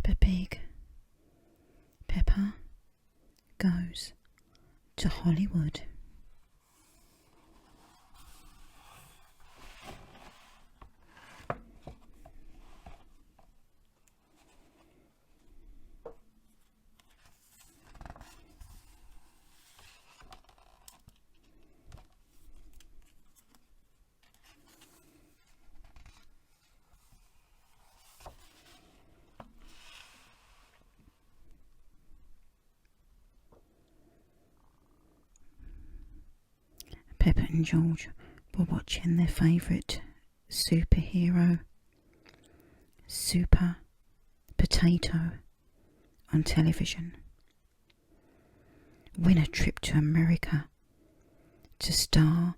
Peppa Pig. Peppa goes to Hollywood. Peppa and George were watching their favourite superhero, Super Potato, on television. Win a trip to America to star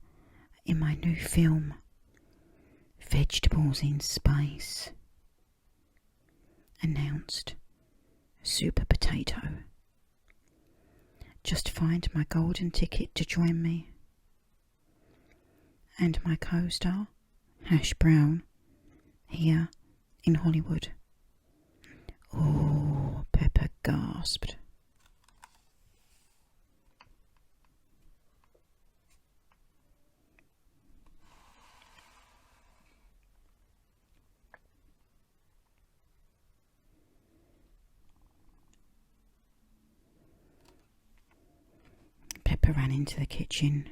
in my new film, Vegetables in Space, announced Super Potato. Just find my golden ticket to join me. And my co-star, Hash Brown, here in Hollywood. Oh, Peppa gasped. Peppa ran into the kitchen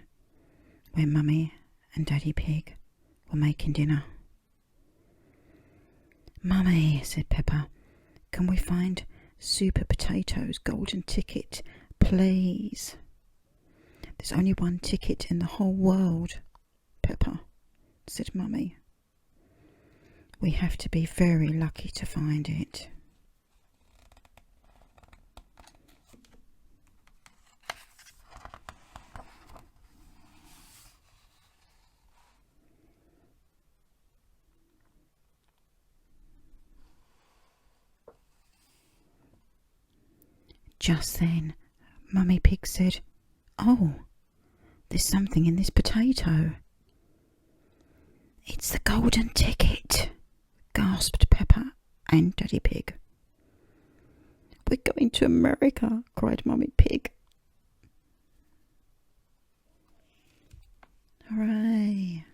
where Mummy and Daddy Pig were making dinner. "Mummy," said Peppa, "can we find Super Potato's golden ticket, please?" "There's only one ticket in the whole world, Peppa," said Mummy. "We have to be very lucky to find it." Just then, Mummy Pig said, "Oh, there's something in this potato." "It's the golden ticket," gasped Peppa and Daddy Pig. "We're going to America," cried Mummy Pig. Hooray!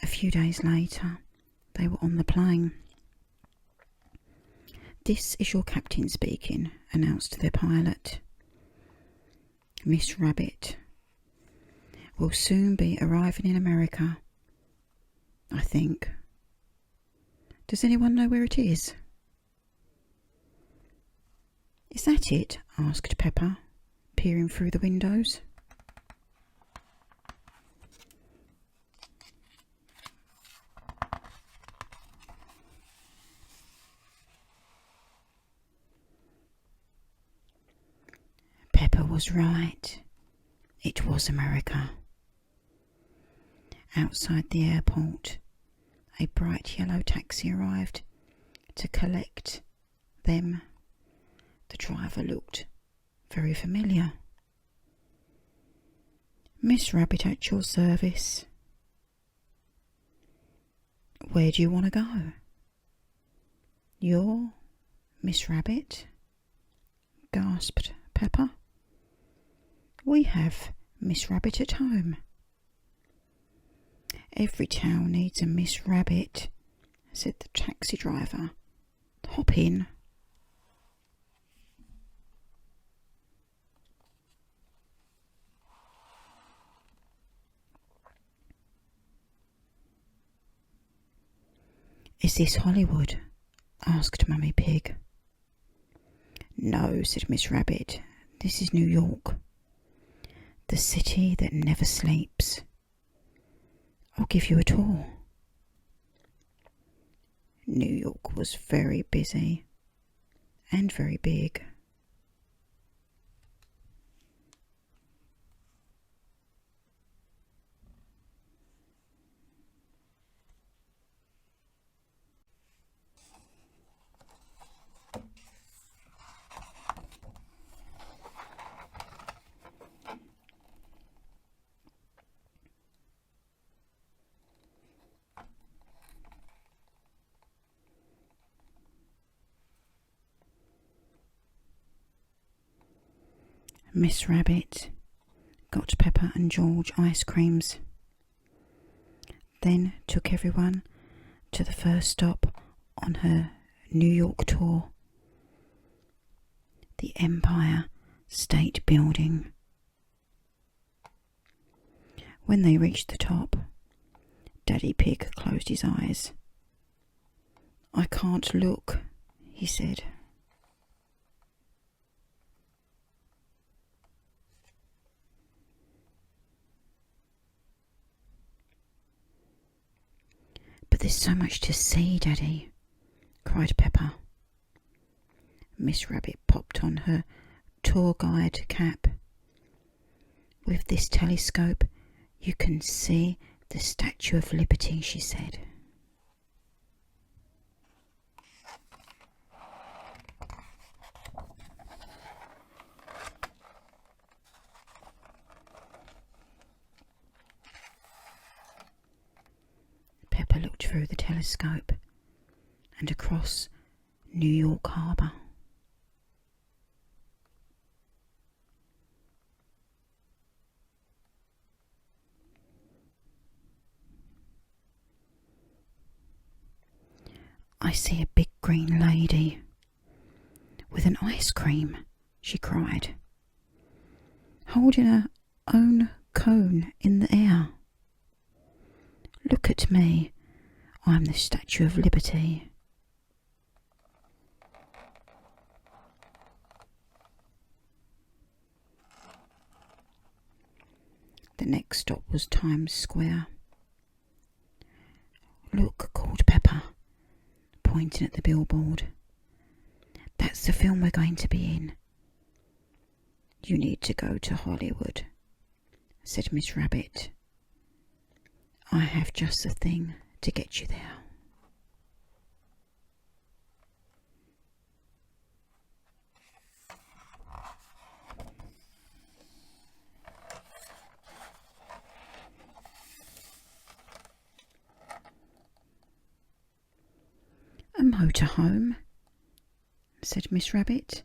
A few days later, they were on the plane. "This is your captain speaking," announced their pilot. "Miss Rabbit will soon be arriving in America, I think. Does anyone know where it is?" "Is that it?" asked Peppa, peering through the windows. Peppa was right. It was America. Outside the airport, a bright yellow taxi arrived to collect them. The driver looked very familiar. "Miss Rabbit at your service." "Where do you want to go?" "You're Miss Rabbit?" gasped Peppa. "We have Miss Rabbit at home." "Every town needs a Miss Rabbit," said the taxi driver. "Hop in." "Is this Hollywood?" asked Mummy Pig. "No," said Miss Rabbit. "This is New York, the city that never sleeps. I'll give you a tour." New York was very busy and very big. Miss Rabbit got Peppa and George ice creams, then took everyone to the first stop on her New York tour, the Empire State Building. When they reached the top, Daddy Pig closed his eyes. "I can't look," he said. "But there's so much to see, Daddy," cried Peppa. Miss Rabbit popped on her tour guide cap. "With this telescope, you can see the Statue of Liberty," she said. Peppa looked through the telescope and across New York Harbour. "I see a big green lady with an ice cream," she cried, "holding her own cone in the air. Look at me, I'm the Statue of Liberty." The next stop was Times Square. "Look," called Peppa, pointing at the billboard. "That's the film we're going to be in." "You need to go to Hollywood," said Miss Rabbit. "I have just the thing to get you there." "A motorhome," said Miss Rabbit.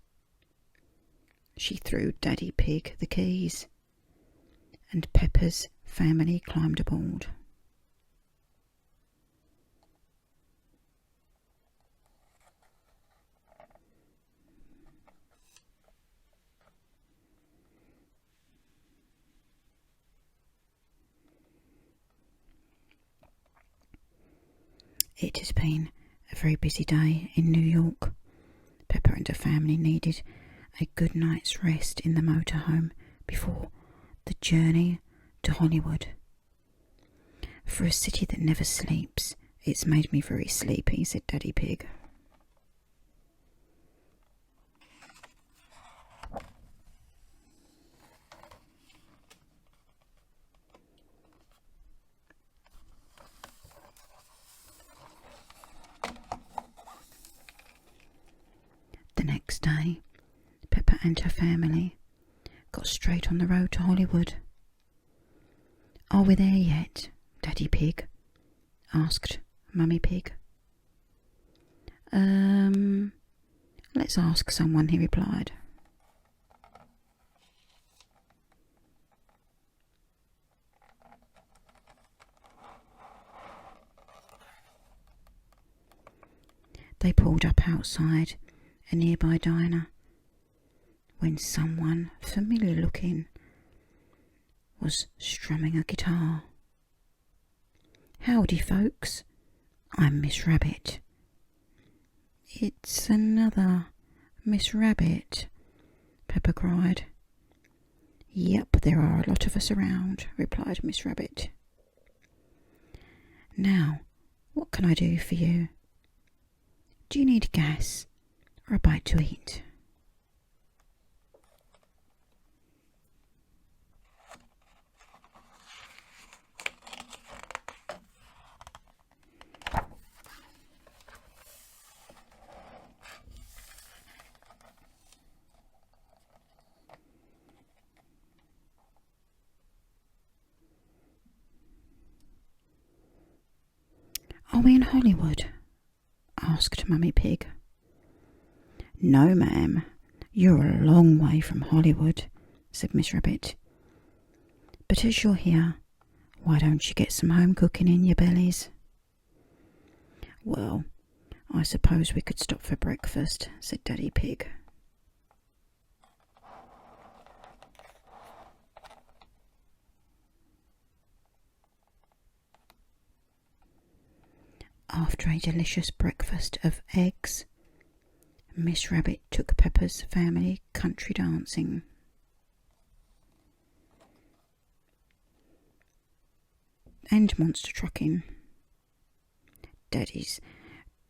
She threw Daddy Pig the keys, and Peppa's family climbed aboard. It had been a very busy day in New York. Peppa and her family needed a good night's rest in the motorhome before the journey to Hollywood. "For a city that never sleeps, it's made me very sleepy," said Daddy Pig. The next day, Peppa and her family got straight on the road to Hollywood. "Are we there yet, Daddy Pig?" asked Mummy Pig. Let's ask someone," he replied. They pulled up outside a nearby diner when someone familiar looking was strumming a guitar. "Howdy, folks. I'm Miss Rabbit." "It's another Miss Rabbit," Peppa cried. "Yep, there are a lot of us around," replied Miss Rabbit. "Now, what can I do for you? Do you need gas or a bite to eat?" "Are we in Hollywood?" asked Mummy Pig. "No, ma'am, you're a long way from Hollywood," said Miss Rabbit. "But as you're here, why don't you get some home cooking in your bellies?" "Well, I suppose we could stop for breakfast," said Daddy Pig. After a delicious breakfast of eggs, Miss Rabbit took Peppa's family country dancing. And monster trucking. "Daddy's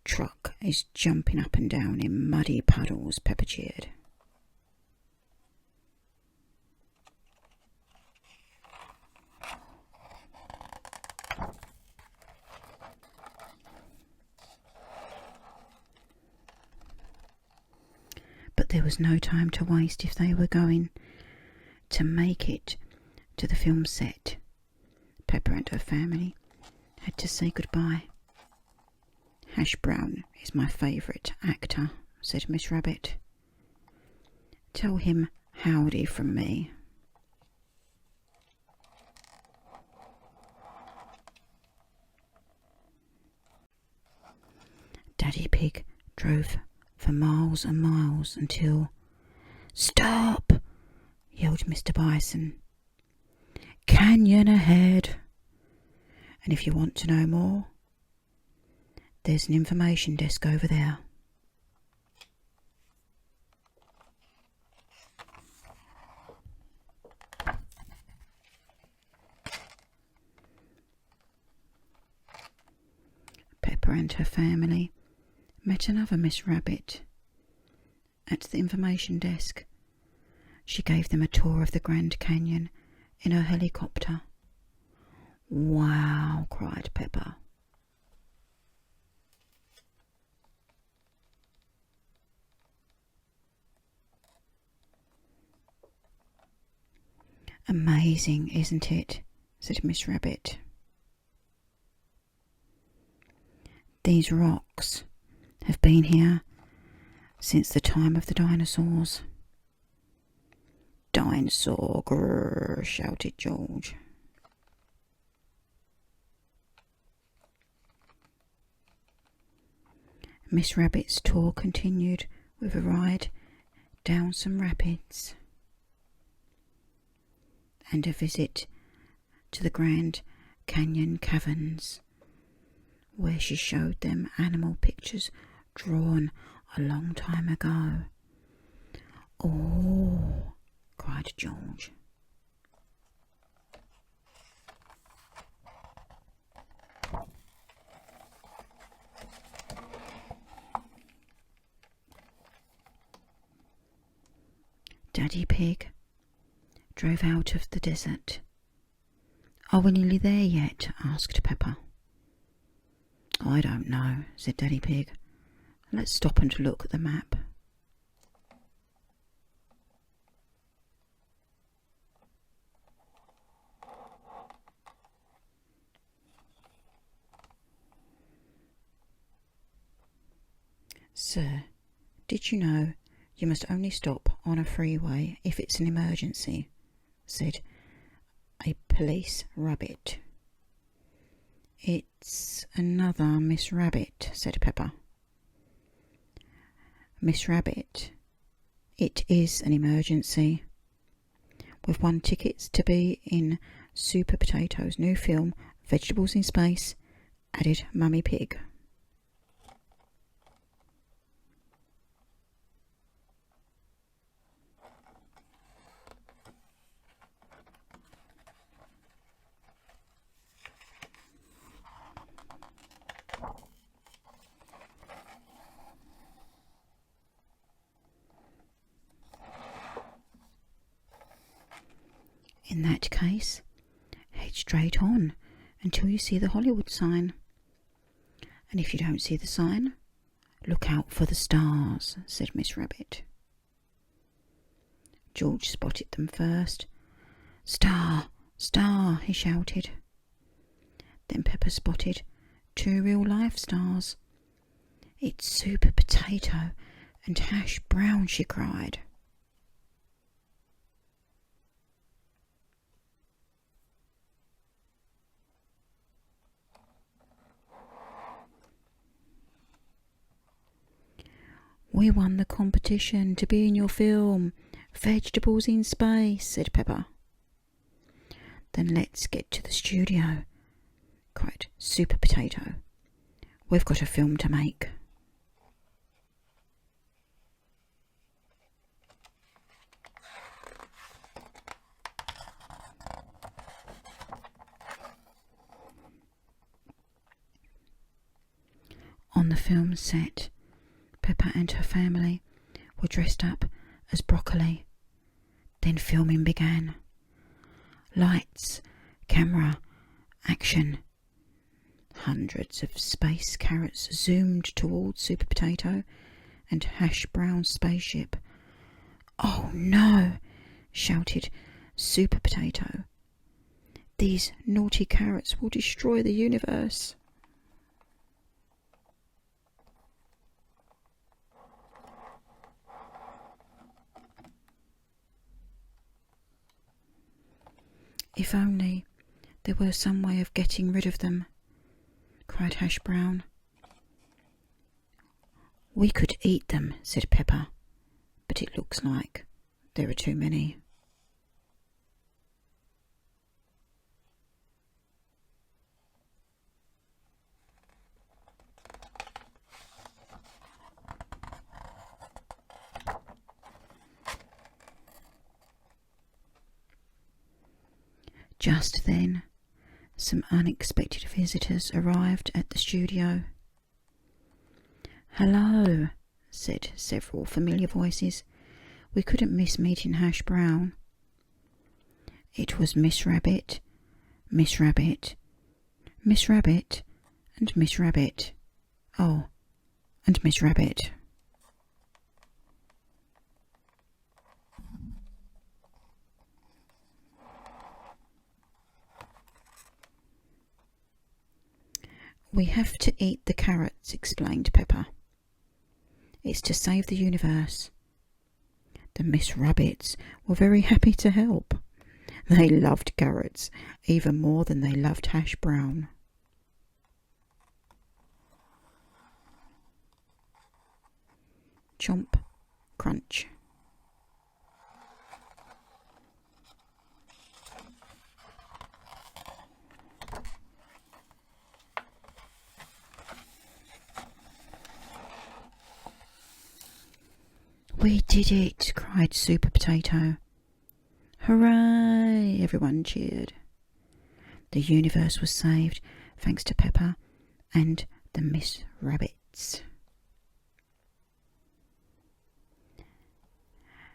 truck is jumping up and down in muddy puddles," Peppa cheered. But there was no time to waste if they were going to make it to the film set. Peppa and her family had to say goodbye. "Hash Brown is my favourite actor," said Miss Rabbit. "Tell him howdy from me." Daddy Pig drove for miles and miles until... "Stop!" yelled Mr. Bison. "Canyon ahead. And if you want to know more, there's an information desk over there." Peppa and her family met another Miss Rabbit at the information desk. She gave them a tour of the Grand Canyon in her helicopter. "Wow!" cried Peppa. "Amazing, isn't it?" said Miss Rabbit. "These rocks have been here since the time of the dinosaurs." "Dinosaur, grrr," shouted George. Miss Rabbit's tour continued with a ride down some rapids and a visit to the Grand Canyon caverns, where she showed them animal pictures drawn a long time ago. "Oh!" cried George. Daddy Pig drove out of the desert. "Are we nearly there yet?" asked Peppa. "I don't know," said Daddy Pig. "Let's stop and look at the map." "Sir, did you know you must only stop on a freeway if it's an emergency?" said a police rabbit. "It's another Miss Rabbit," said Peppa. "Miss Rabbit, it is an emergency. We've won tickets to be in Super Potato's new film, Vegetables in Space," added Mummy Pig. "In that case, head straight on until you see the Hollywood sign. And if you don't see the sign, look out for the stars," said Miss Rabbit. George spotted them first. "Star, star," he shouted. Then Peppa spotted 2 real-life stars. "It's Super Potato and Hash Brown," she cried. We won the competition to be in your film, Vegetables in Space, said Peppa. Then let's get to the studio, cried Super Potato. We've got a film to make. On the film set, Peppa and her family were dressed up as broccoli. Then filming began. Lights, camera, action. Hundreds of space carrots zoomed towards Super Potato and Hash Brown's spaceship. "Oh no!" shouted Super Potato. "These naughty carrots will destroy the universe." "If only there were some way of getting rid of them," cried Hash Brown. "We could eat them," said Peppa, "but it looks like there are too many." Just then, some unexpected visitors arrived at the studio. "Hello," said several familiar voices. "We couldn't miss meeting Hash Brown." It was Miss Rabbit, Miss Rabbit, Miss Rabbit, and Miss Rabbit. Oh, and Miss Rabbit. "We have to eat the carrots," explained Peppa. "It's to save the universe." The Miss Rabbits were very happy to help. They loved carrots even more than they loved Hash Brown. Chomp, crunch. "We did it!" cried Super Potato. "Hooray!" everyone cheered. The universe was saved thanks to Peppa and the Miss Rabbits.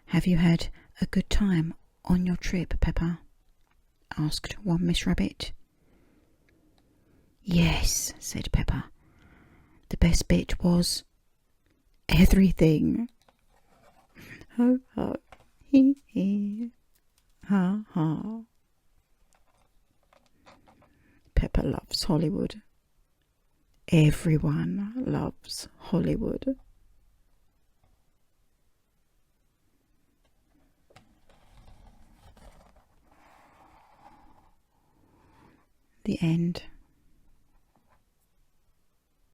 "Have you had a good time on your trip, Peppa?" asked one Miss Rabbit. "Yes," said Peppa. "The best bit was everything. Ho, ho, hee, hee, ha, ha." Peppa loves Hollywood. Everyone loves Hollywood. The end.